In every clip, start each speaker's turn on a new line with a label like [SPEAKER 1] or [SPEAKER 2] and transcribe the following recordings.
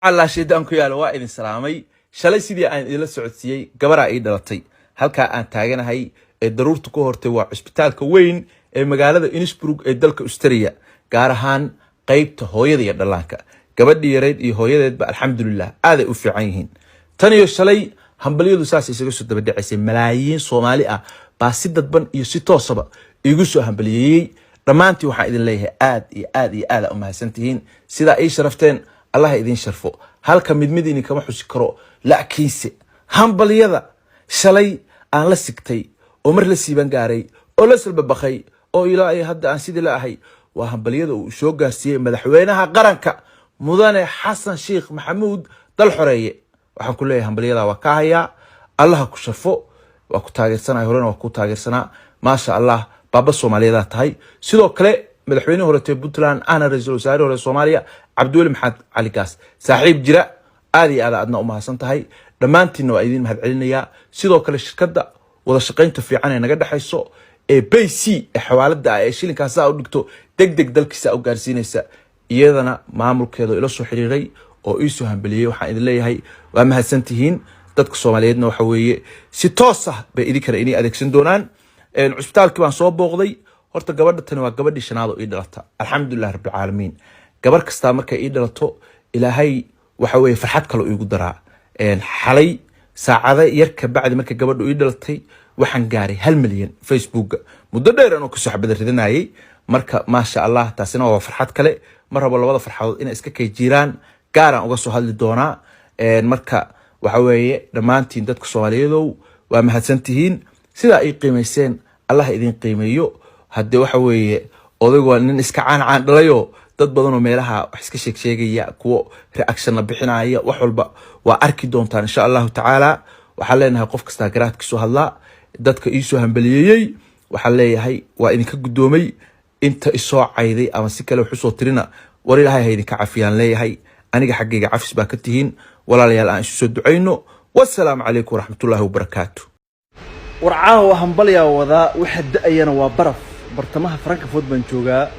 [SPEAKER 1] الله شيدانku yaalo waa idin salaamay shalay sidii aan idin la socodsiiyay gabar ay dhalatay halka aan taaganahay ee daruurtu ku hortay waa isbitaalka weyn ee magaalada Innsbruck ee dalka Austria gaar ahaan qaybta hooyada iyo dhallaanka gabadhii yareed iyo hooyadeedba alxamdulillah aad ay u fiican yihiin tan iyo shalay hambaliyadu saas isaga soo daba dhacaysay malaayiin Soomaali ah baa si dadban iyo si toosaba igu soo hambaliyay dhamaantii waxaan idin leeyahay aad u mahadsantihiin sida ay sharafteen الله يدين شرفه هالك مدمديني كما حسي كرو لا كيسي همبليدا شلي aan la sigtay oo mar la siiban gaaray oo la salba baxay oo ilaahay hadda aan sidii laahay waa hambaliyada uu soo gaarsiiyay madaxweynaha qaranka mudane Xasan Sheekh Maxamuud dal xoreeye waxaan ku leeyahay hambaliyada waa ka haya Allah ku sharfo waa ku taageersanaa horena waa ku taageersanaa ma sha Allah baba Soomaaliyada tahay sidoo kale madaxweynaha horeetay Puntland ana ra'iisul wasaare hore Soomaaliya Abdul Mahad Ali Gaas saaxiib jira aadi adna u mahadsan tahay dhamaantiin waa idin mahad celinaya sidoo kale shirkadda wada shaqaynta fiican ee naga dhaxayso ee BC ee xawaalada ay shilinkaas u dhigto degdeg dalkiisa u gaarsiinaysa iyadana maamulkeedu ila soo xiriiray oo ii soo hambaliyay waxaan idin leeyahay waa mahadsantihiin dadka Soomaaliyeedna waxa weeye si toos ah bay idin kale inay adeegsan doonaan isbitaalkii baan soo booqday horta gabadha tan waa gabadhii shanaad oo ii dhalata alxamdulillah rabbil caalamiin gabar kasta markay ii dhalato ilaahay waxa weeye farxad kale igu daraa xalay saacada yar ka bacdi markay gabadhu ii dhalatay waxaan gaaray 1 milyan Facebook muddo dheer aan ku soo xabada ridanaayay marka ma sha Allah taasina waa farxad kale mar rabo labada farxadood in iska kay jiraan gaaran uga soo hadli doonaa marka waxa weeye dhamaantiin dadka Soomaaliyeedow waa mahadsantihiin sida ay qiimeyseen Allah idin qiimeeyo hadii waxa weeye odaygu nin iska caan dhalayo dad badan oo meelaha wax iska sheegaya kuwa reaction la bixinaya wax walba waa arki doontaan insha Allah taala waxa leenahay qof kasta garaadkiisu hadla dadka ii soo hambaliyay waxa leeyahay waa idinka gudoomay inta isoo cayday ama si kale wax soo tirina war ilaahay ha idinka cafiyaan leeyahay aniga xaqiiqa cafis baa ka tihiin walaalayaal aan soo duceyno wassalaamu calaykum waraxmatullaahi wabarakaatuh
[SPEAKER 2] warcaaha hambalya wada waxa da'ayana waa baraf bartamaha Frankfurt baan joogaa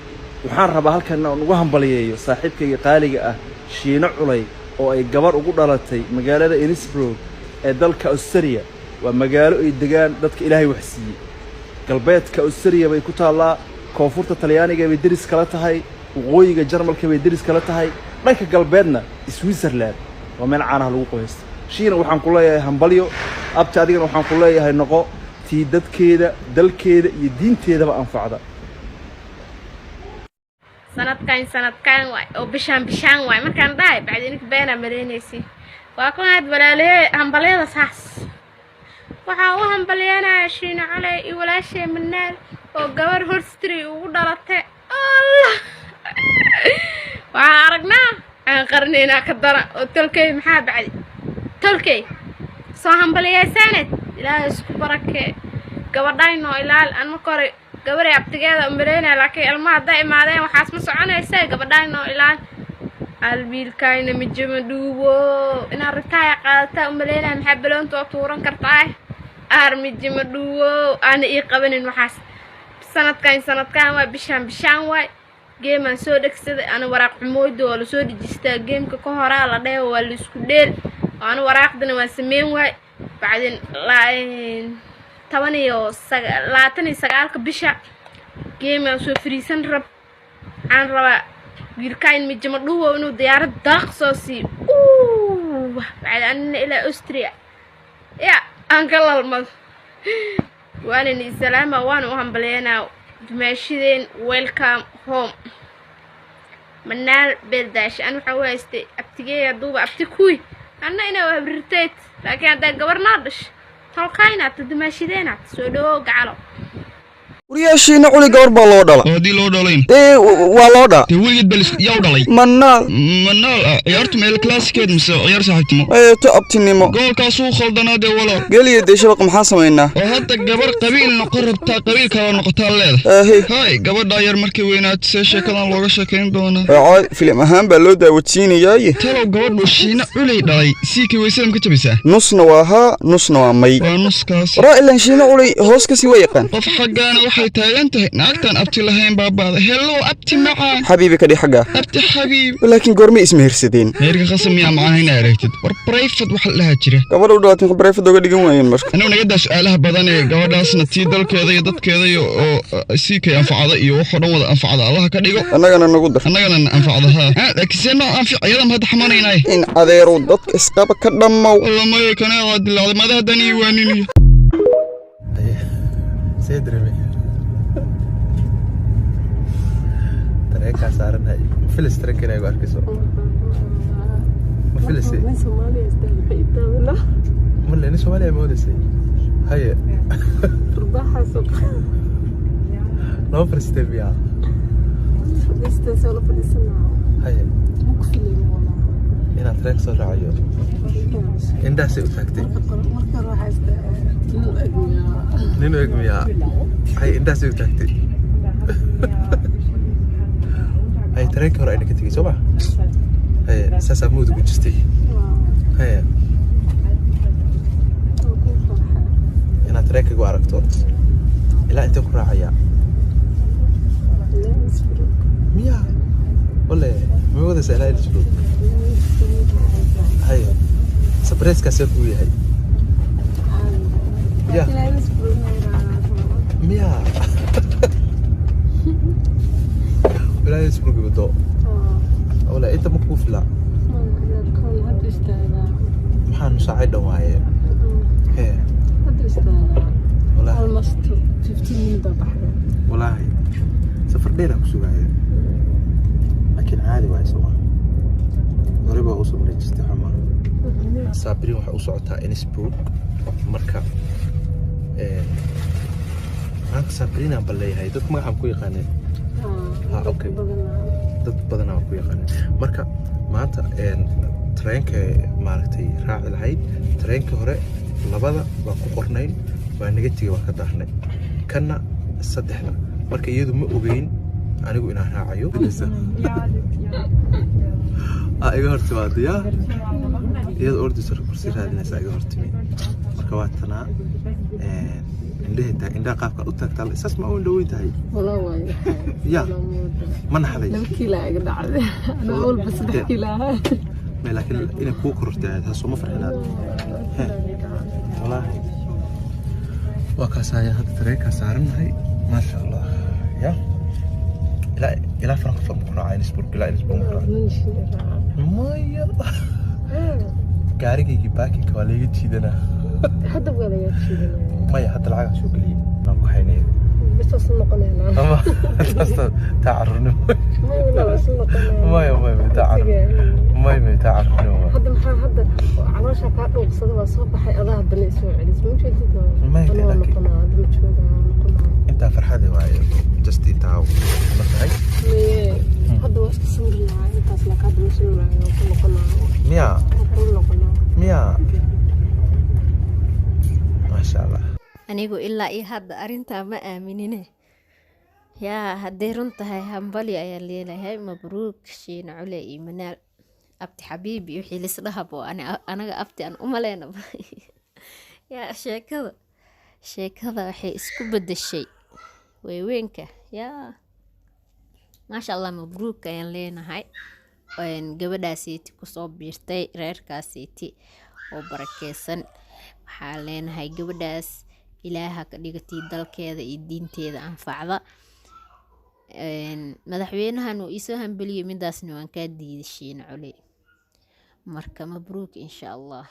[SPEAKER 2] waxaan rabaa halkan aan ugu hambaliyeeyo saaxiibkayga qaaliga ah Shiino Culay oo ay gabar ugu dhalatay magaalada Innsbruck ee dalka Austria waa magaalo ay degaan dadka Ilaahay wax siiyay galbeedka Austria bay ku taalaa koonfurta Talyaaniga bay deris kala tahay waqooyiga Jarmalka bay deris kala tahay dhanka galbeedna Switzerland waa meel caan ah lagu qoysto Shiino waxaan ku leeyahay hambalyo abta adigana waxaan ku leeyahay noqo tii dadkeeda dalkeeda iyo diinteedaba anfacda
[SPEAKER 3] sanadkan way oo bishaan way markaan dhaay bacdinka beena mareynaysi waa ku had walaalay hambaliyada saas waxa uu hambaliyana Shiino Culay iyo walaashay Manal oo gabar horstri ugu dhalatay Allah waa aragnaa aan qarnayna ka dara oo talkay maxaa bacdi talkay soo hambaliyaysanad ilaahay isku barakee gabadhayno ilaal aan ma koray gabaray abtigeeda umreena laakiin ilmaha daa'imaadeen waxaas ma soconaysaa gabadhayno ilaal albiilkayna mijima dhuubo ina ritaaya qaadata umreena maxaa baloonto tuuran kartaa mijima dhuubo aan ii qabanin waxaas sanadkan waa bishaan way geeman soo dhagsaday ana waraaq xumoodo oo la soo dhijistaa geemka ka horaa la dheeyo waa la isku dheel ana waraaqdana waa sameyn way bacdin la 29 bisha geema soo firiisan rab aan raba wiilkayn mijima dhuubo inuu diyaarad daaq soo si bacdan ila Austria ya aan galalmad waana ni salaama waan u hambalyeena dumaashideen welcome home Manal Beldash aan waxa weystay abtigeeya duuba abtikuy anna ina wabrirteed laakiin hada gabarnaadash halkayna dumaashideena soo dhaw gacalo
[SPEAKER 4] Shiino Culay gabar baa loo dhalay
[SPEAKER 5] oo loo dhalayn
[SPEAKER 4] waa loo dhalay
[SPEAKER 5] weligeed bal yaa u dhalay
[SPEAKER 4] Manal
[SPEAKER 5] ciyaartu meel classikeed mise ciyaar saaxiibtimo
[SPEAKER 4] to abtinimo
[SPEAKER 5] goolkaas uu khaldanaade walaal
[SPEAKER 4] galiya deeshabaq maxaa sameeynaa
[SPEAKER 5] oo hadda gabar qabiil noqon rabta qabiil kale noqotaa leedahay hay gabadha yar markay weynaato sheekadan looga sheekeyn doona
[SPEAKER 4] filim ahaan baa loo daawacsiinayaa
[SPEAKER 5] talo gabadhu Shiino Culay dhalay si ka weysam ka jabisa
[SPEAKER 4] nusna waa ha nusna waa may
[SPEAKER 5] waa nuskaas
[SPEAKER 4] ra ilaan Shiino Culay hoos ka sii way yaqaan
[SPEAKER 5] qof xagaana waxay taagan tahay naagtan abti lahayn baabaada hello abti macaan
[SPEAKER 4] xabiibi ka dhig xagga
[SPEAKER 5] abti xabiib
[SPEAKER 4] laakiin goorma ismehersadeen
[SPEAKER 5] heerka khasam miyaa macaan inaa aragtid war private waxa la jira
[SPEAKER 4] gabadha u dhawaatay private uga dhigan waayeen marka
[SPEAKER 5] anuu naga daa su'aalaha badan ee gabadhaasna tii dalkeeda iyo dadkeeda iyo sii kay anfacada iyo wax dhan wada anfacada Allah ka dhigo
[SPEAKER 4] annagana nagu dar
[SPEAKER 5] annagana anfacada laakiin seenno anficayada ma hadda xamaanaynay
[SPEAKER 4] in adeeru dadka isqaba ka dhammow
[SPEAKER 5] والله كان قاعد لا ما ده دني وانيني
[SPEAKER 2] سيدرمي تريكا صارنا فلس تركنا يقول كسو ما فلسي
[SPEAKER 6] من سوماليا استهبيتا ولا
[SPEAKER 2] ولا ني سوماليا مودسي هيا
[SPEAKER 6] رباحة سوق
[SPEAKER 2] نو فرستبيا
[SPEAKER 6] فلستا سولا فلسنا
[SPEAKER 2] هيا
[SPEAKER 6] مكفلين والله
[SPEAKER 2] ina trek soo raacayo indaasay u taagtay
[SPEAKER 6] marka raaxaysta
[SPEAKER 2] ninu egmiya ay indaasay u taagtay ay trek hore ayna ka tagay soo ma ay saasa mood ugu jirtay ay ina trek ugu aragto ilaa inta ku raacaya miya wala ma wada sahlan isku هاي سبريس كاسيكو هي يا ميا ولا يسبرق بدو ولا انت مكفوف لا محان مساعد واي هي والله
[SPEAKER 6] المستو 15 من بحر
[SPEAKER 2] والله سفر دينا كسوغاي لكن عادي واي سوا غريبة أوصل رجستي حما سابرين وحا أوصعتها إنسبروك مركا معك سابرين عم بلاي هاي دك ما عم كوي قانين ها أوكي دك بدنا عم كوي قانين مركا معناتها ترينك مالتي راعي الهاي ترينك هوري لبدا باكو قرنين وانجتي وكداحنا كنا صدحنا مركا يدو ما اوغين انيغو انا راعيو iga hortimaado yaa iyada ordisar kursi raadinaysa iga hortimi marka waa tanaa indhaha qaabka u taagtaa isaas ma uu dhaweyn tahay
[SPEAKER 6] والله واي
[SPEAKER 2] yaa ma naxday
[SPEAKER 6] 2 كيلو اقدر اعدي انا اول بس 3 كيلو
[SPEAKER 2] laakiin inay kuu korortay taas uma farxinaad wallaahi waa kaas ayaa hadda tareeka saaranahay ma sha Allah yaa إلى فرنكفورت مقرعة إنسبورغ إلى إنسبورغ مايا كاريكي باكي كواليجي تشيدنا
[SPEAKER 6] حتى ولا يتشيدنا
[SPEAKER 2] مايا حتى العاقة شو قليل ناكو حينين
[SPEAKER 6] بس أصلا قنانا
[SPEAKER 2] أما أصلا تعرنو
[SPEAKER 6] ما أصلا قنانا
[SPEAKER 2] مايا مايا تعرنو
[SPEAKER 6] حتى محا حتى عراشة كاتو بصدوا صباحي أضاها بني سوى عليس مو شيء جدا
[SPEAKER 2] مايا لكن
[SPEAKER 6] قنانا
[SPEAKER 2] أنت فرحة واي جست أنت مرتاح
[SPEAKER 6] هذا وش تسمع لها أنت أصلا كاد مسلم لها وكل قناة
[SPEAKER 2] ميا
[SPEAKER 6] كل قناة
[SPEAKER 2] ميا ما شاء الله
[SPEAKER 7] anigu ilaa iyo hadda arintaa ma aaminine yaa hadday run tahay hambali ayaa leelahay mabruuk shiina cule iyo manaal abti xabiibi wixii lisdhahab oo anaga abti aan umaleynaba yaa sheekada waxay isku bedeshay weyweenka yaa maasha allah mabruuk ayaan leenahay gabadhaasiiti kusoo biirtay reerkaasiiti oo barakeysan waxaa leenahay gabadhaas ilaaha ka dhigatay dalkeeda iyo diinteeda anfacda madaxweynahan uu isoo hambeliyay midaasna waan kaa diiday shiina cule marka mabruuk insha allah